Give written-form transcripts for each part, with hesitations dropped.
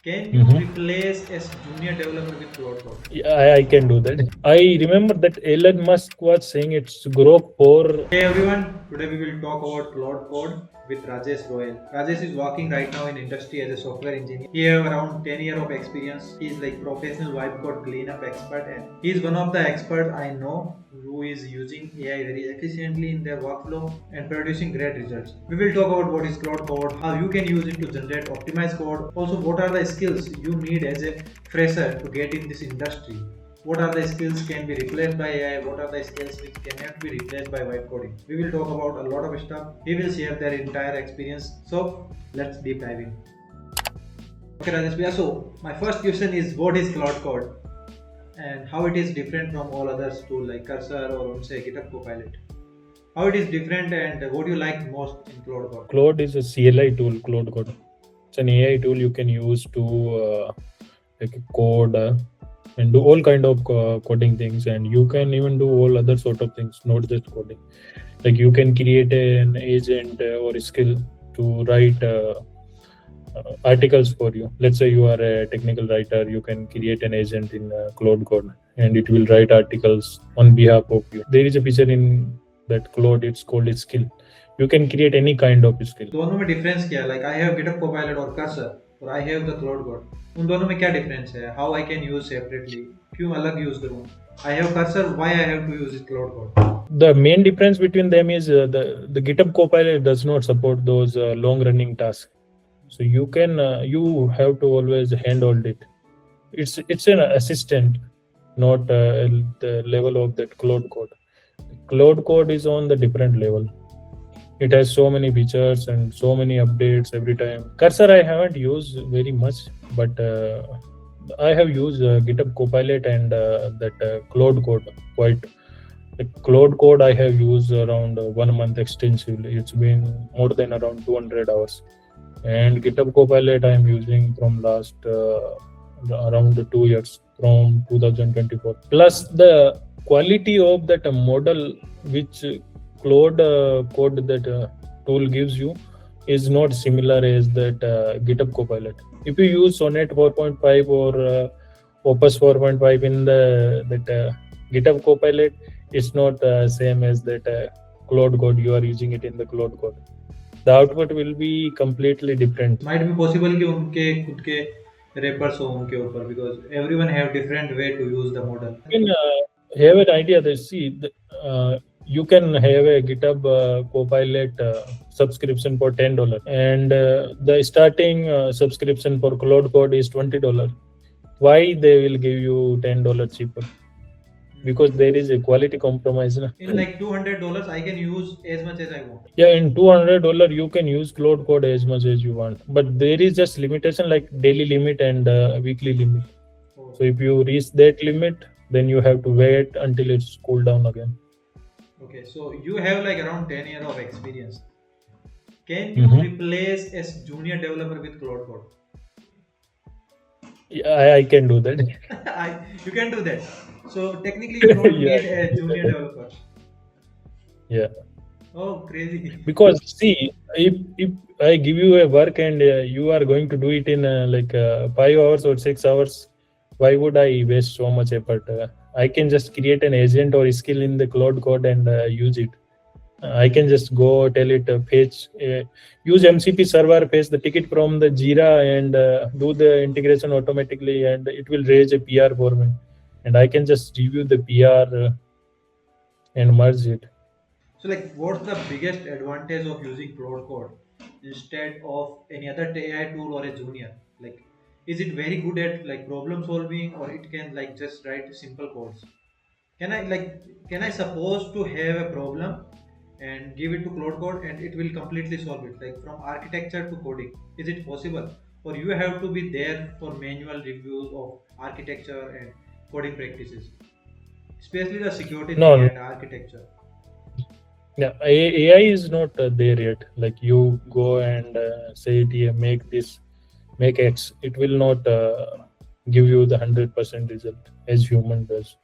Can you Mhm. replace a junior developer with Claude Code? Yeah, I can do that. I remember that Elon Musk was saying it's Grok 4. Hey everyone, today we will talk about Claude Code with Rajesh Royal. Rajesh is working right now in industry as a software engineer. He have around 10 years of experience. He is like professional vibe code cleanup expert and he is one of the experts I know who is using AI very efficiently in their workflow and producing great results. We will talk about what is Claude Code, how you can use it to generate optimized code, also what are the skills you need as a fresher to get in this industry. What are the skills can be replaced by AI? What are the skills which cannot be replaced by vibe coding? We will talk about a lot of stuff. He will share their entire experience. So let's deep dive in. Okay, Rajesh, so my first question is what is Claude Code and how it is different from all others tools like Cursor or say GitHub Copilot? How it is different and what do you like most in Claude Code? Claude is a CLI tool, Claude Code. It's an AI tool you can use to like code and do all kind of coding things, and you can even do all other sort of things, not just coding. Like you can create an agent or a skill to write articles for you. Let's say you are a technical writer, you can create an agent in Claude Code, and it will write articles on behalf of you. There is a feature in that Claude, it's called a skill. You can create any kind of skill. दोनों में difference क्या है like I have GitHub Copilot और Cursor और I have the Claude code उन दोनों में क्या डिफरेंस है how I can use separately क्यों अलग यूज करूं I have Cursor why I have to use it Claude code The main difference between them is the GitHub Copilot does not support those long running tasks. So you can you have to always handhold it. It's an assistant, not the level of that Claude Code. Claude Code is on the different level. It has so many features and so many updates every time. Cursor I haven't used very much, but I have used GitHub Copilot and that Claude Code quite. The Claude Code I have used around 1 month extensively. It's been more than around 200 hours. And GitHub Copilot I am using from last around 2 years, from 2024. Plus the quality of that model which Claude Code that tool gives you is not similar as that GitHub Copilot. If you use Sonnet 4.5 or Opus 4.5 in the that GitHub Copilot, it's not same as that Claude Code. You are using it in the Claude Code. The output will be completely different. Might be possible कि उनके खुद के wrappers हो उनके ऊपर because everyone have different way to use the model You can have an idea that you can have a GitHub Copilot subscription for $10, and the starting subscription for Claude Code is $20. Why they will give you $10 cheaper? Because there is a quality compromise. Na? in like $200 I can use as much as I want. Yeah, in $200 you can use Claude Code as much as you want, but there is just limitation like daily limit and weekly limit. Oh. So if you reach that limit, then you have to wait until it's cooled down again. Okay, so you have like around 10 years of experience. Can you replace a junior developer with Claude Code? Yeah, I can do that. You can do that. So technically you don't Yeah, need a junior developer. yeah. Oh, crazy. Because see, if I give you a work and you are going to do it in 5 hours or 6 hours, why would I waste so much effort? I can just create an agent or skill in the Claude Code and use it. I can just go tell it fetch, use MCP server, fetch the ticket from the Jira and do the integration automatically, and it will raise a PR for me. And I can just review the PR and merge it. So like what's the biggest advantage of using Claude Code instead of any other AI tool or a junior? Like is it very good at like problem solving or it can like just write simple codes? Can I suppose to have a problem and give it to Claude Code and it will completely solve it like from architecture to coding? Is it possible? Or you have to be there for manual reviews of architecture and coding practices, especially the security No, thing and architecture. yeah, AI is not there yet. Like you go and say, yeah, make this, make X. It will not give you the 100% result as human does.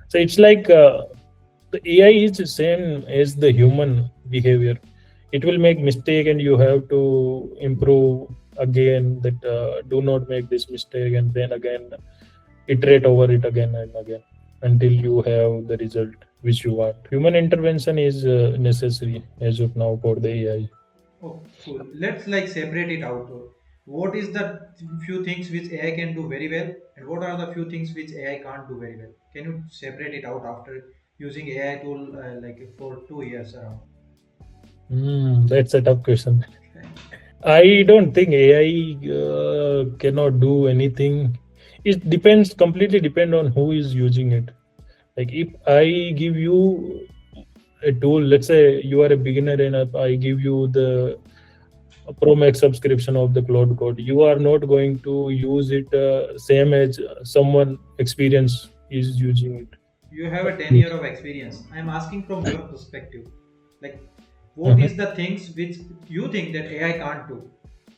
So it's like the AI is the same as the human behavior. It will make mistake and you have to improve again that do not make this mistake, and then again iterate over it again and again until you have the result which you want. Human intervention is necessary as of now for the AI. Oh, cool. Let's like separate it out. What is the few things which AI can do very well, and what are the few things which AI can't do very well? Can you separate it out after using AI tool like for 2 years around? That's a tough question. I don't think AI cannot do anything. It depends, completely depend on who is using it. Like if I give you a tool, let's say you are a beginner and I give you the Pro Max subscription of the Cloud Code, you are not going to use it same as someone experience is using it. You have a 10 year of experience. I'm asking from your perspective. Like, what Mhm. is the things which you think that AI can't do?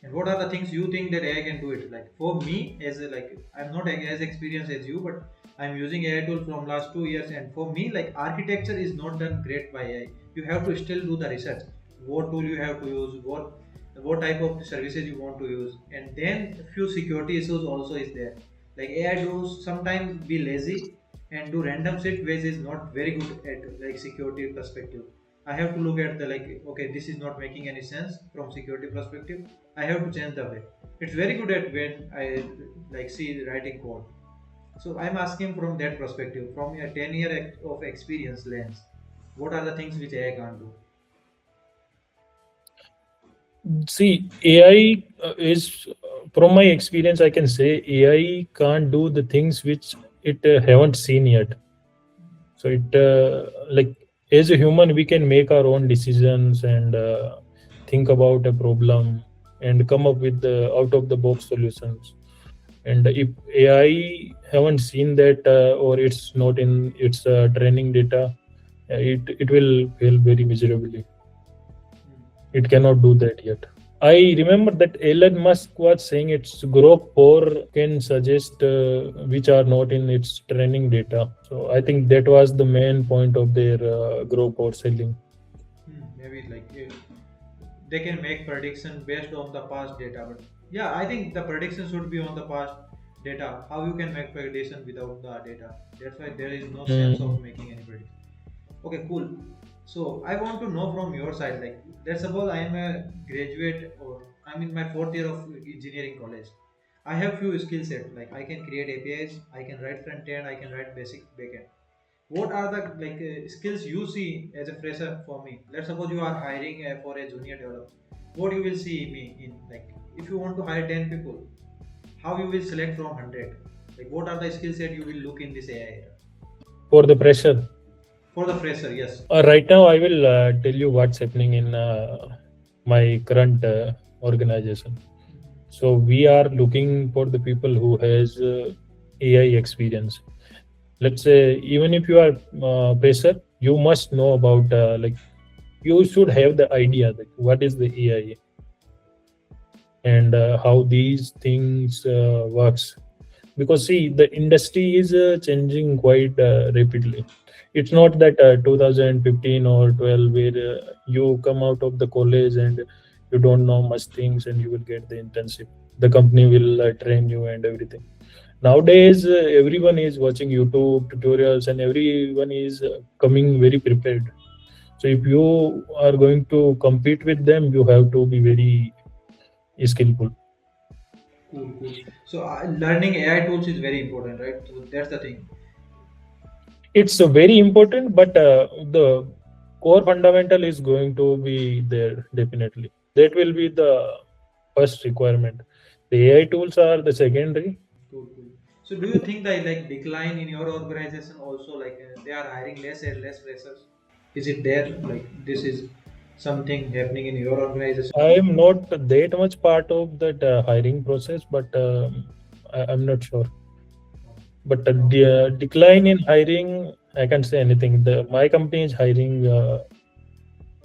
And what are the things you think that AI can do it? Like for me, as a, like I'm not as experienced as you, but I'm using AI tool from last 2 years, and for me, like architecture is not done great by AI. You have to still do the research. What tool you have to use, what type of services you want to use, and then a few security issues also is there. Like AI does sometimes be lazy and do random shit which is not very good at like security perspective. I have to look at the like okay, this is not making any sense from security perspective. I have to change the way. It's very good at when I like see writing code. So I'm asking from that perspective, from a 10 year of experience lens, what are the things which AI can't do? See, AI is, from my experience, I can say AI can't do the things which it haven't seen yet. So it like as a human, we can make our own decisions and think about a problem and come up with the out of the box solutions. And if AI haven't seen that or it's not in its training data, it will fail very miserably. It cannot do that yet. I remember that Elon Musk was saying its Grok 4 can suggest which are not in its training data. So I think that was the main point of their Grok 4 selling. Maybe like they can make prediction based on the past data, but yeah, I think the prediction should be on the past data. How you can make prediction without the data? That's why there is no sense Mm. of making any prediction. Okay, cool. So I want to know from your side, like let's suppose I am a graduate or I'm in my fourth year of engineering college. I have few skill set, like I can create APIs, I can write front end, I can write basic backend. What are the like skills you see as a fresher for me? Let's suppose you are hiring for a junior developer. What you will see me in, like if you want to hire 10 people, how you will select from 100? Like what are the skill set you will look in this AI era? For the pressure, For the fresher, yes. right now I will tell you what's happening in my current organization. So we are looking for the people who has AI experience. Let's say even if you are fresher, you must know about like you should have the idea that what is the AI and how these things works. Because see, the industry is changing quite rapidly. It's not that 2015 or 12 where you come out of the college and you don't know much things and you will get the internship. The company will train you and everything. Nowadays, everyone is watching YouTube tutorials and everyone is coming very prepared. So if you are going to compete with them, you have to be very skillful. Cool, cool. So learning AI tools is very important, right? So that's the thing. It's very important, but the core fundamental is going to be there definitely. That will be the first requirement. The AI tools are the secondary. Cool, cool. So do you think that like decline in your organization also, like they are hiring less and less freshers? Is it there? Like this is something happening in your organization? I am not that much part of that hiring process, but I'm not sure. But the decline in hiring, I can't say anything. My company is hiring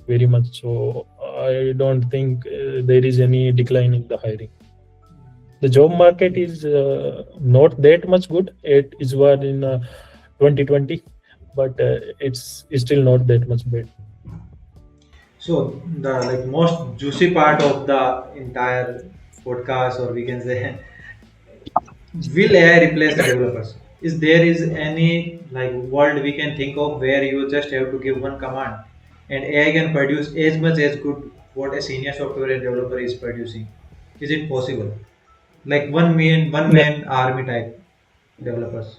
very much, so I don't think there is any decline in the hiring. The job market is not that much good. It is what in 2020, but it's still not that much bad. So the like most juicy part of the entire podcast, or we can say, will AI replace the developers? Is there is any like world we can think of where you just have to give one command and AI can produce as much as good what a senior software developer is producing? Is it possible? Like one No, man army type developers.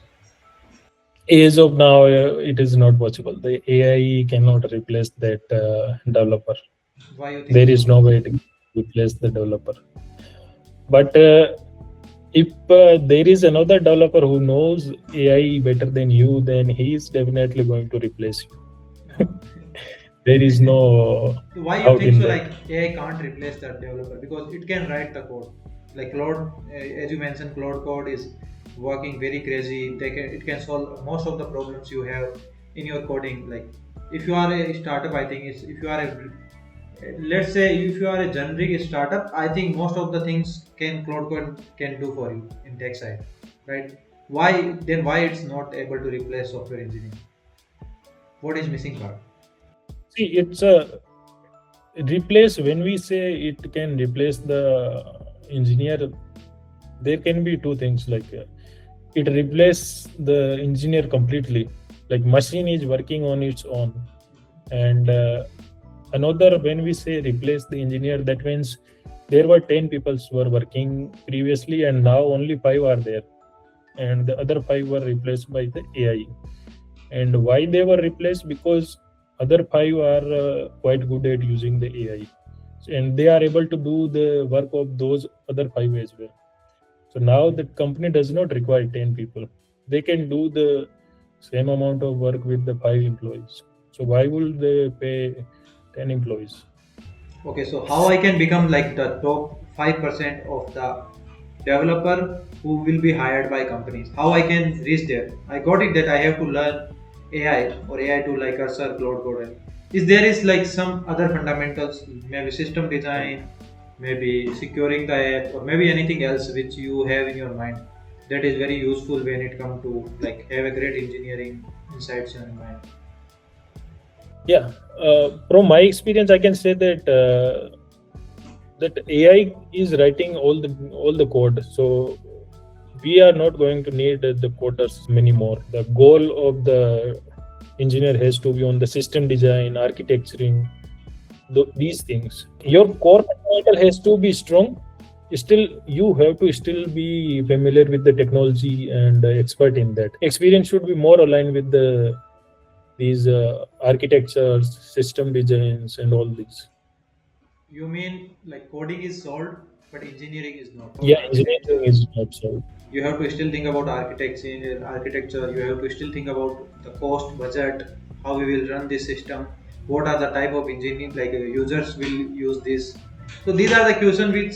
as of now, it is not possible. The AI cannot replace that developer. Why you think There is so? no way to replace the developer. But if there is another developer who knows AI better than you, then he is definitely going to replace you. There is no Why you doubt think in so? that. Like AI can't replace that developer because it can write the code. Like Claude, as you mentioned, Claude Code is working very crazy. It can solve most of the problems you have in your coding. Like if you are a startup, I think it's if you are a let's say if you are a generic startup, I think most of the things Claude Code can do for you in tech side, right? Why it's not able to replace software engineering? What is missing part? See, it's a replace. When we say it can replace the engineer, there can be two things. Like it replace the engineer completely. Like machine is working on its own, and another, when we say replace the engineer, that means there were 10 people who were working previously and now only 5 are there, and the other 5 were replaced by the AI. And why they were replaced? Because other 5 are quite good at using the AI, and they are able to do the work of those other 5 as well. So now the company does not require 10 people. They can do the same amount of work with the 5 employees. So why would they pay 10 employees? Okay, so how I can become like the top 5% of the developer who will be hired by companies? How I can reach there? I got it that I have to learn AI or AI to like Cursor, Cloud Code. Is there is like some other fundamentals, maybe system design, maybe securing the app, or maybe anything else which you have in your mind that is very useful when it comes to like have a great engineering insights in your mind? Yeah, from my experience, I can say that that AI is writing all the code. So we are not going to need the coders anymore. The goal of the engineer has to be on the system design, architecturing, these things. Your core fundamental has to be strong. Still, you have to still be familiar with the technology and expert in that. Experience should be more aligned with these architectures, system designs, and all these. You mean like coding is solved, but engineering is not, or Yeah, engineering architecture? is not so. You have to still think about architecture. You have to still think about the cost, budget, how we will run this system, what are the type of engineering like users will use this. So these are the questions which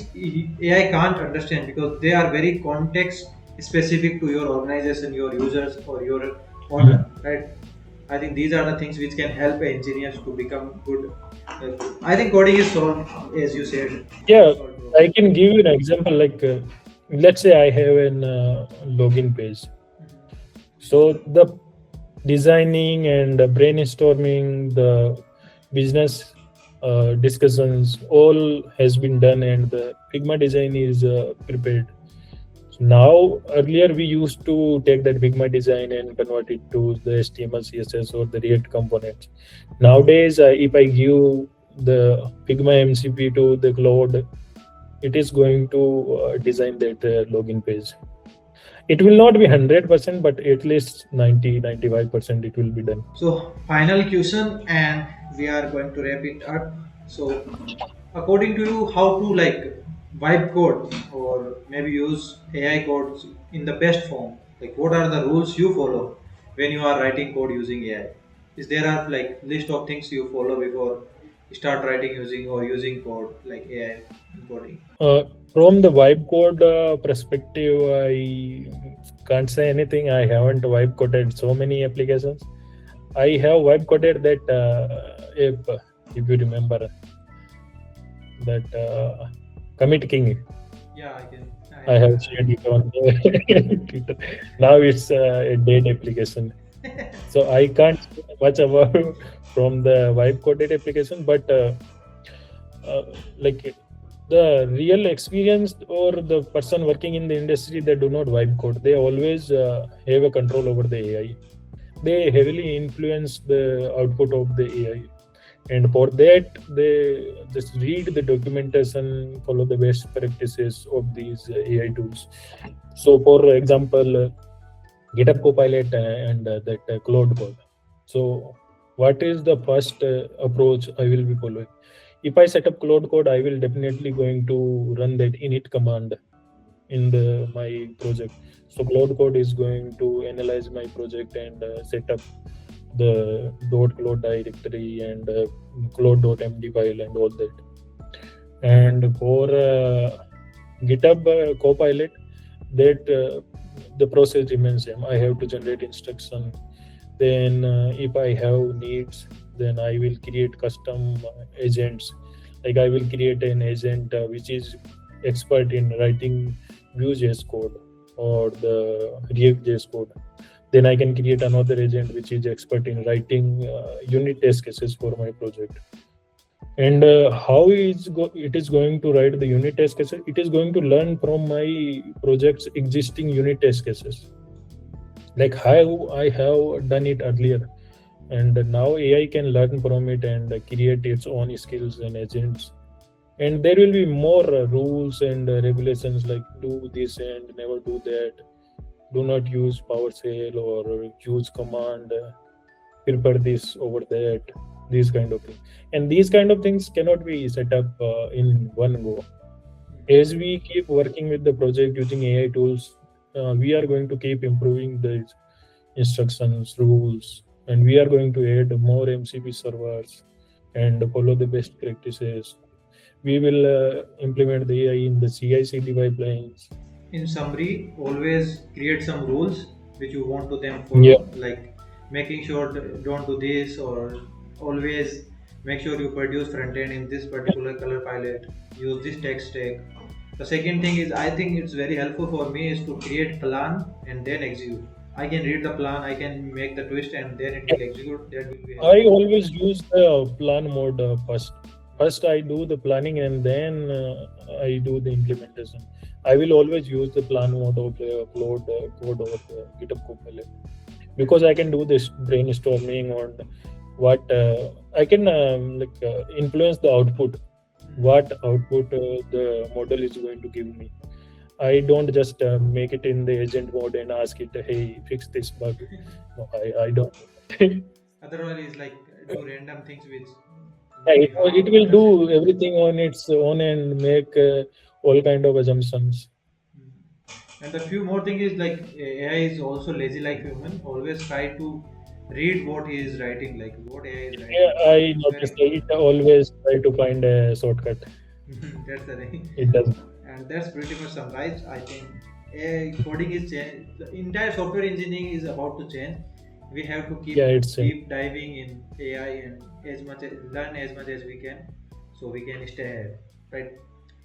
AI can't understand because they are very context specific to your organization, your users, or your owner, Mhm. right? I think these are the things which can help engineers to become good. I think coding is solved, as you said, Yeah, solved I problem. can give you an example. Like, let's say I have an login page. So the designing and brainstorming, the business discussions, all has been done, and the Figma design is prepared. So now, earlier we used to take that Figma design and convert it to the HTML, CSS, or the React components. Nowadays, if I give the Figma MCP to the Claude, it is going to design that login page. It will not be 100%, but at least 90-95% it will be done. So, final question, and we are going to wrap it up. So, according to you, how to like wipe code or maybe use AI codes in the best form? Like, what are the rules you follow when you are writing code using AI? Is there are like list of things you follow before you start writing using or using code like AI in coding? uh, from the vibe code perspective, I can't say anything. I haven't vibe coded so many applications. I have vibe coded that if you remember that commit king. Yeah, I can. I have shared it on the Twitter. Now it's a dead application. So I can't say much about from the vibe coded application, but uh, like The real experienced or the person working in the industry, they do not vibe code. They always have a control over the AI. They heavily influence the output of the AI, and for that they just read the documentation, follow the best practices of these AI tools. So, for example, GitHub Copilot and that Claude Code. So, what is the first approach I will be following? If I set up Claude Code, I will definitely going to run that init command in the my project. So, Claude Code is going to analyze my project and set up the .cloud directory and cloud.md file and all that. And for GitHub Copilot, that the process remains same. I have to generate instruction. Then, if I have needs, then I will create custom agents. Like I will create an agent which is expert in writing Vue.js code or the React.js code. Then I can create another agent which is expert in writing unit test cases for my project. And how it is going to write the unit test cases? It is going to learn from my project's existing unit test cases, like how I have done it earlier. And now AI can learn from it and create its own skills and agents. And there will be more rules and regulations, like do this and never do that. Do not use PowerShell or use command. Prefer this over that. These kind of things, and these kind of things cannot be set up in one go. As we keep working with the project using AI tools, we are going to keep improving the instructions, rules, and we are going to add more MCP servers and follow the best practices. We will implement the AI in the CI/CD pipelines. In summary, always create some rules which you want to them Yeah, follow, like making sure don't do this, or always make sure you produce front end in this particular color palette, use this text tag. The second thing is, I think it's very helpful for me, is to create plan and then execute. I can read the plan, I can make the twist, and then it will execute. That will be I helpful. always use the plan mode first. First, I do the planning and then I do the implementation. I will always use the plan mode of the Claude Code or the GitHub Copilot, because I can do this brainstorming on what I can influence the output, what output the model is going to give me. I don't just make it in the agent mode and ask it, hey, fix this bug. No, I don't. Yeah, Otherwise, it's like do random things which it, maybe harm it will other side. do everything on its own and make all kind of assumptions. And the few more thing is, like AI is also lazy like human. Always try to read what he is writing, like what AI is Yeah, writing. I It's very noticed it important. always try to find a shortcut. That's the thing. It does. And that's pretty much summarized. I think AI coding is change. The entire software engineering is about to change. We have to Yeah, keep it's deep diving in AI and learn as much as we can, so we can stay ahead. Right.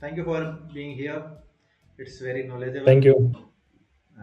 Thank you for being here. It's very thank knowledgeable. you.